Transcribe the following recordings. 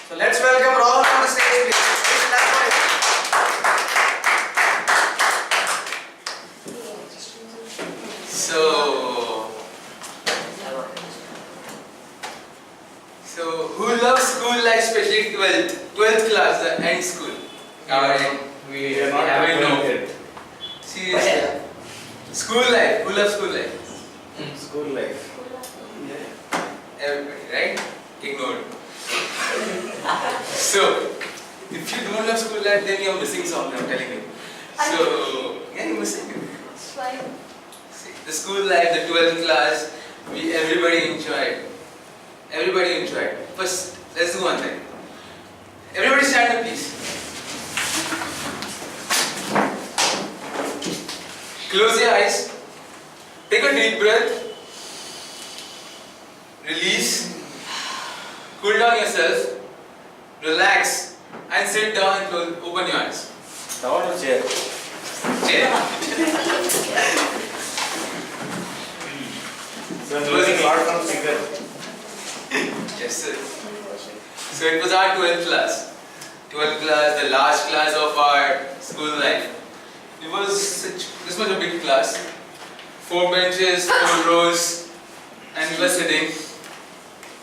So let's welcome Rahul on the stage, please. Please clap for him. So who loves school life, especially 12th class, the end school? We haven't known it. Seriously. School life. Who loves school life? School life. Everybody, right? Ignored. So, if you don't love school life, then you're missing something, I'm telling you. So, yeah, you're missing it. See, the school life, the 12th class, everybody enjoyed. Everybody enjoyed. First, let's do one thing. Everybody stand up, please. Close your eyes. Take a deep breath. Release. Cool down yourself. Relax. And sit down and open your eyes. Down or chair? Chair. So I'm losing a lot from finger. Yes, sir. So it was our 12th class. 12th class, the last class of our school life. This was a big class. 4 benches, 4 rows, and we were sitting.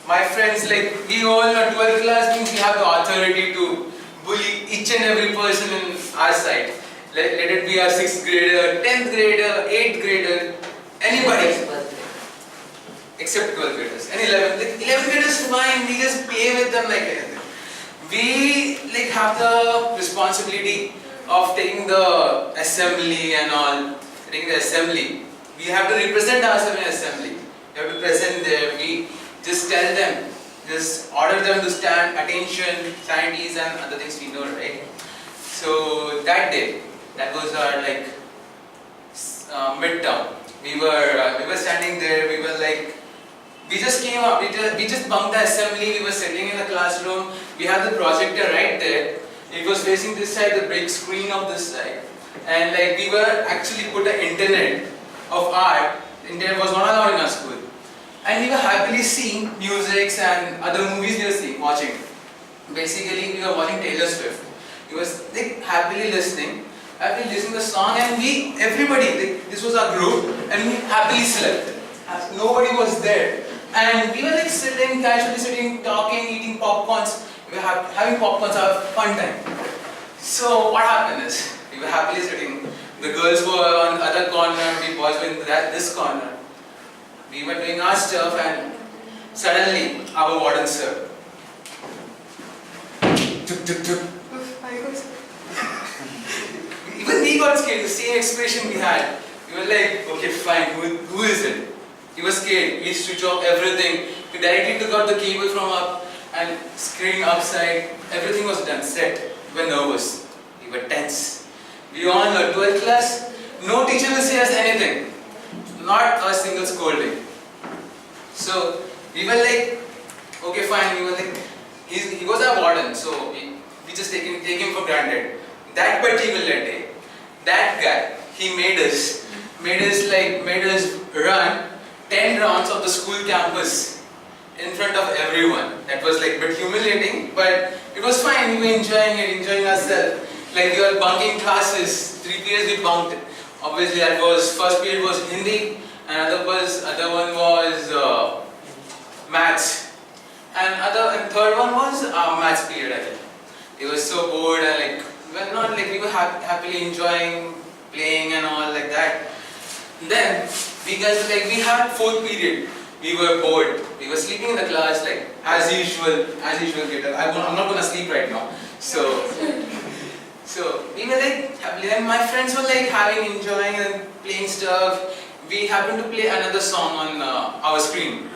My friends, we all know 12th class means we have the authority to bully each and every person in our side. Let it be our 6th grader, 10th grader, 8th grader, anybody. Except 12th graders. And 11th graders fine, we just play with them like anything. We have the responsibility of taking the assembly and all. Taking the assembly. We have to represent ourselves in assembly. We have to present there. We just tell them, just order them to stand, attention, sanities and other things we know, right? So that day, that was our midterm. We were standing there. We just came up. We just bunked the assembly. We were sitting in the classroom. We had the projector right there. It was facing this side, the big screen of this side, and we were actually put the internet of art. Internet was not allowed in our school. And we were happily seeing musics and other movies we were watching. Basically, we were watching Taylor Swift. We were happily listening to the song, and everybody, this was our group, and we happily slept. Nobody was there. And we were casually sitting, talking, eating popcorns. We were having popcorns, our fun time. So what happened is, we were happily sitting. The girls were on the other corner, we boys were in this corner. We were doing our stuff, and suddenly our warden sir. Even we got scared, the same expression we had. We were like, okay fine, who is it? He was scared. We switched off everything. We directly took out the cable from up and screen upside. Everything was done, set. We were nervous. We were tense. We were on the 12th class. No teacher will say us anything. Not a single scolding. So we were like, okay fine. We were like, he was our warden, so we just take him for granted. That particular day, that guy, he made us run 10 rounds of the school campus in front of everyone. That was a bit humiliating, but it was fine. We were enjoying ourselves. We were bunking classes. 3 periods we bunked. Obviously, first period was Hindi, and other one was maths, and third one was maths period. I think it was so bored, and we were happily enjoying playing and all like that. Then we had 4th period. We were bored. We were sleeping in the class as usual. GITAM. I'm not gonna sleep right now. So we were happily, and my friends were enjoying and playing stuff. We happened to play another song on our screen.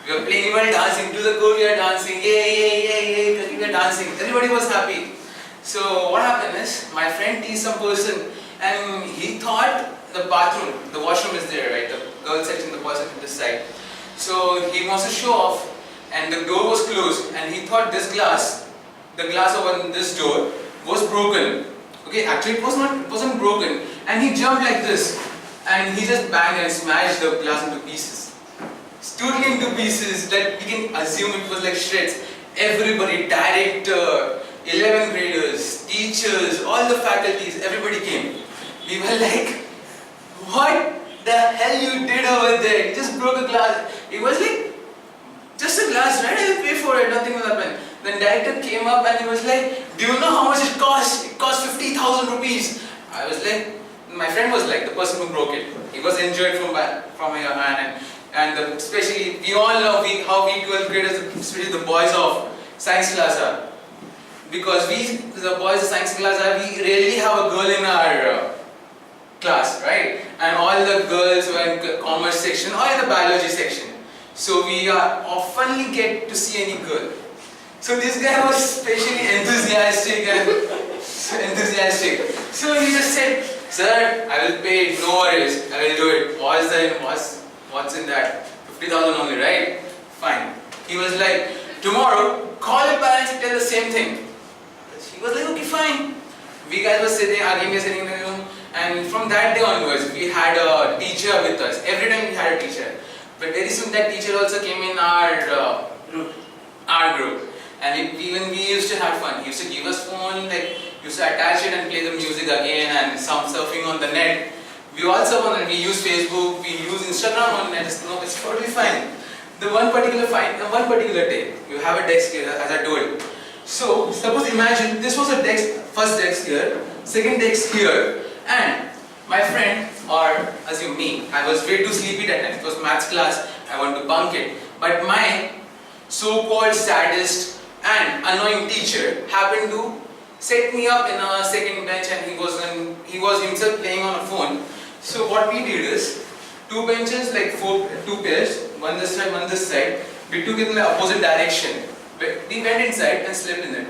We were playing, we were dancing to the chord. We were dancing, yay! We were dancing. Everybody was happy. So what happened is, my friend teased some person, and he thought the bathroom, the washroom is there, right? The girls section, the boys section this side. So he wants to show off, and the door was closed, and he thought the glass over this door was broken. Okay, actually it wasn't broken, and he jumped like this, and he just banged and smashed the glass into pieces. Totally into pieces that we can assume it was shreds. everybody, director, 11th graders, teachers, all the faculties, everybody came. We were like, what the hell you did over there? You just broke a glass. It was like, just a glass, right? I'll pay for it, nothing will happen. Then director came up and he was like, do you know how much it cost? It cost 50,000 rupees. I was like, my friend was like the person who broke it. He was injured from my hand, and especially we all know how we 12th graders, especially the boys of science class are. Because the boys of science class are, we rarely have a girl in our class, right? And all the girls were in commerce section or in the biology section. So we oftenly get to see any girl. So this guy was especially enthusiastic. So he just said, sir, I will pay it, no worries, I will do it. What's in that? 50,000 only, right? Fine. He was like, tomorrow, call your parents and tell the same thing. He was like, okay, fine. We guys were sitting in the room, and from that day onwards, we had a teacher with us. Every time we had a teacher. But very soon that teacher also came in our group. And even we used to have fun. He used to give us phone, like, used to attach it and play the music again, and some surfing on the net. We also we use Facebook, we use Instagram on net. No, it's totally fine. The one particular day, you have a desk here, as I told. So suppose imagine this was a desk, first desk here, second desk here, and my friend, or assume me, I was way too sleepy that time. It was maths class. I want to bunk it, but my so-called saddest and annoying teacher happened to set me up in a second bench, and he was himself playing on a phone. So what we did is, two benches, like two pairs, one this side, one this side. We took it in the opposite direction. We went inside and slept in it.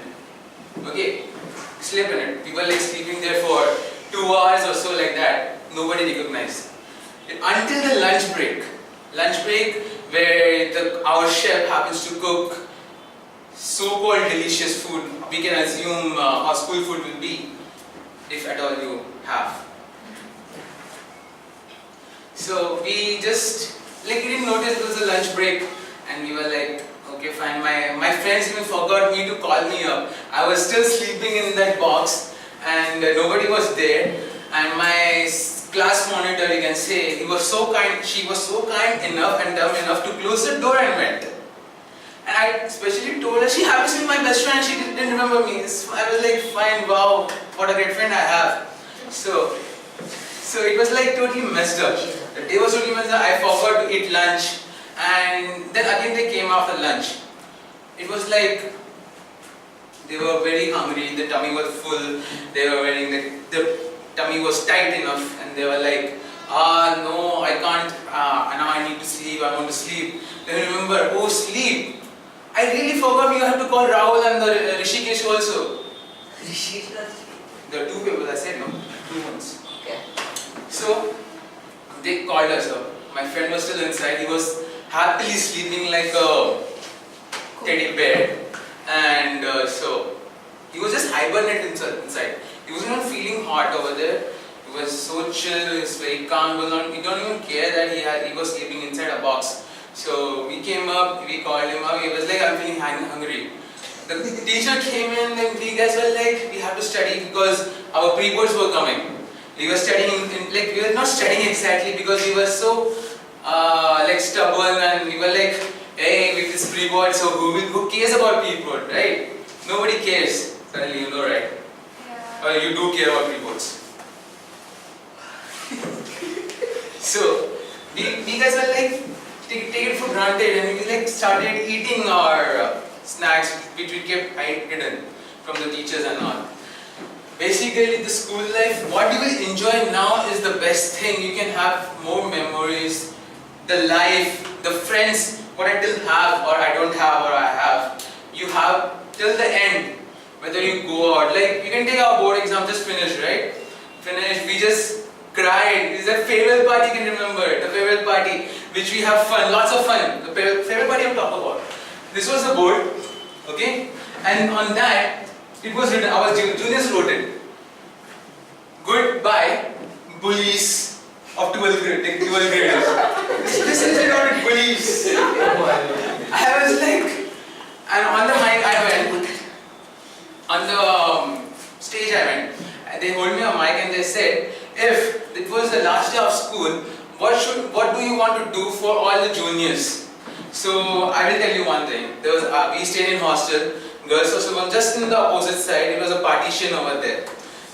Okay, slept in it. We were like sleeping there for 2 hours or so, like that. Nobody recognized. Until the lunch break. Where our chef happens to cook so-called delicious food. We can assume our school food will be, if at all you have. So we just, like, we didn't notice it was a lunch break, and we were like, okay, fine. My friends even forgot me to call me up. I was still sleeping in that box, and nobody was there. And my class monitor, you can say, he was so kind. She was so kind enough and dumb enough to close the door and went. And I especially told her she happens to be my best friend. She didn't remember me. So I was like, fine, wow, what a great friend I have. So it was like totally messed up. The day was totally messed up. I forgot to eat lunch, and then again they came after lunch. It was like they were very hungry. The tummy was full. They were wearing the tummy was tight enough, and they were like, no, I can't. Now I need to sleep. I want to sleep. Then remember, oh, sleep. I really forgot you have to call Rahul and the Rishikesh also. The two people I said, no? 2 months. Okay. So, they called us up. My friend was still inside. He was happily sleeping like a teddy bear. And so, he was just hibernating inside. He wasn't even feeling hot over there. He was so chill, he was very calm. He don't even care that he was sleeping inside a box. So we came up, we called him up. He was like, I'm feeling hungry. The teacher came in, and we guys were like, we have to study because our pre-boards were coming. We were studying, we were not studying exactly because we were so like stubborn, and we were like, hey, with this pre-board, so who cares about pre-board, right? Nobody cares. Suddenly, you know, right? Yeah. Or you do care about pre-boards. So we guys were like, take it for granted, and we like started eating our snacks which we kept hidden from the teachers and all. Basically, the school life, what you will enjoy now is the best thing. You can have more memories, the life, the friends, what I still have or I don't have or I have. You have till the end, whether you go out. Like, you can take our board exam, just finished, right? Finished, we just cried. It's a farewell party, you can remember. The farewell party, which we have fun, lots of fun. The farewell party I'm talking about. This was the board, okay? And on that, it was written, our juniors wrote it. Goodbye, bullies of 12th grade, 12th graders. This is not bullies. I And on the mic I went, on the stage I went. And they hold me a mic and they said, if it was the last day of school, what do you want to do for all the juniors? So I will tell you one thing. There was we stayed in hostel. Girls hostel just in the opposite side. It was a partition over there.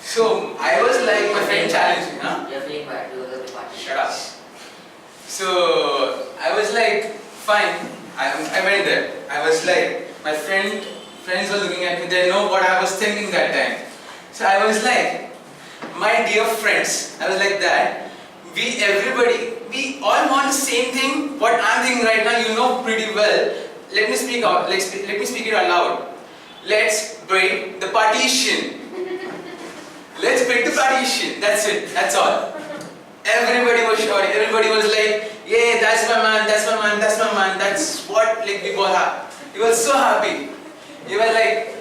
So I was like, my friend challenged me, huh? You're feeling bad because of the party. Shut up. So I was like, fine. I went there. I was like, my friends were looking at me. They know what I was thinking that time. So I was like, my dear friends, I was like that. We all want the same thing. What I'm thinking right now, you know pretty well. Let me speak out. Let me speak it out loud. Let's break the partition. Let's break the partition. That's it. That's all. Everybody was shouting. Everybody was like, yeah, that's my man. That's my man. That's my man. That's what like we all have. We were so happy. We were like,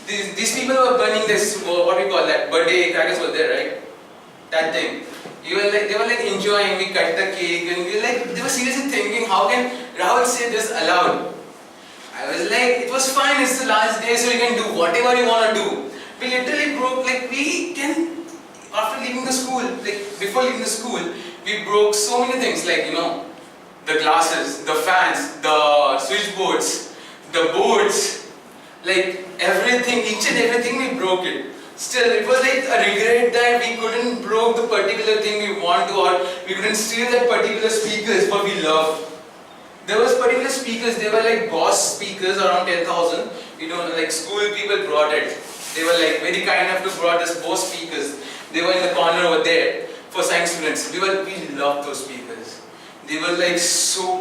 these people were burning this, what we call that, birthday crackers were there, right? That thing. They were like enjoying, we cut the cake and we were like, they were seriously thinking, how can Rahul say this aloud? I was like, it was fine, it's the last day so you can do whatever you want to do. We literally broke, like after leaving the school, like before leaving the school, we broke so many things like, the glasses, the fans, the switchboards, the boards, like everything, each and everything we broke it. Still, it was like a regret that we couldn't broke the particular thing we want to, or we couldn't steal that particular speakers what we love. There was particular speakers, they were like Boss speakers around 10,000. Like school people brought it. They were like very kind enough to brought us Boss speakers. They were in the corner over there for science students. We loved those speakers. They were like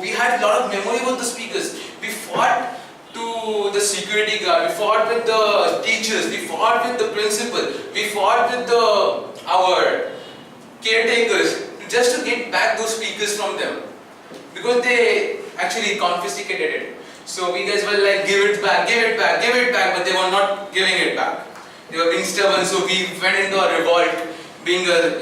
we had a lot of memory about the speakers. We fought to the security guard, we fought with the teachers, we fought with the principal, we fought with our caretakers just to get back those speakers from them. Because they actually confiscated it. So we guys were like, give it back, but they were not giving it back. They were being stubborn, so we went into a revolt. Being like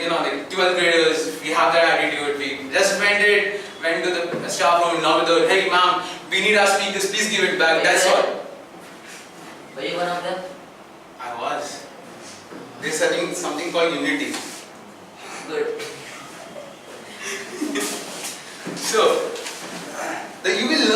12th graders, we have that attitude. We just went to the staff room, knocked the door, hey ma'am, we need our speakers, please give it back, that's all. Were you one of them? I was. There's something called unity. Good. So, you will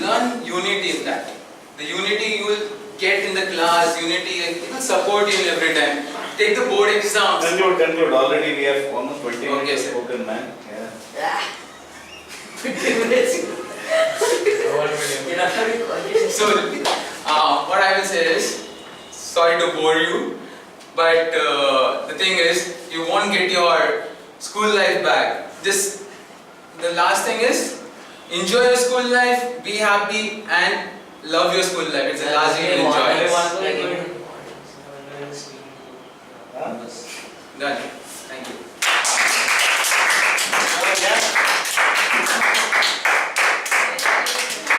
learn unity in that. The unity you will get in the class, unity, it will support you every time. Take the board exams. Conclude. Already we have almost 20 Okay, minutes sir. spoken, man. Yeah. 15 minutes. So, what I will say is, sorry to bore you, but the thing is, you won't get your school life back. The last thing is, enjoy your school life, be happy, and love your school life. It's the last thing you enjoy. Huh? Done. Thank you.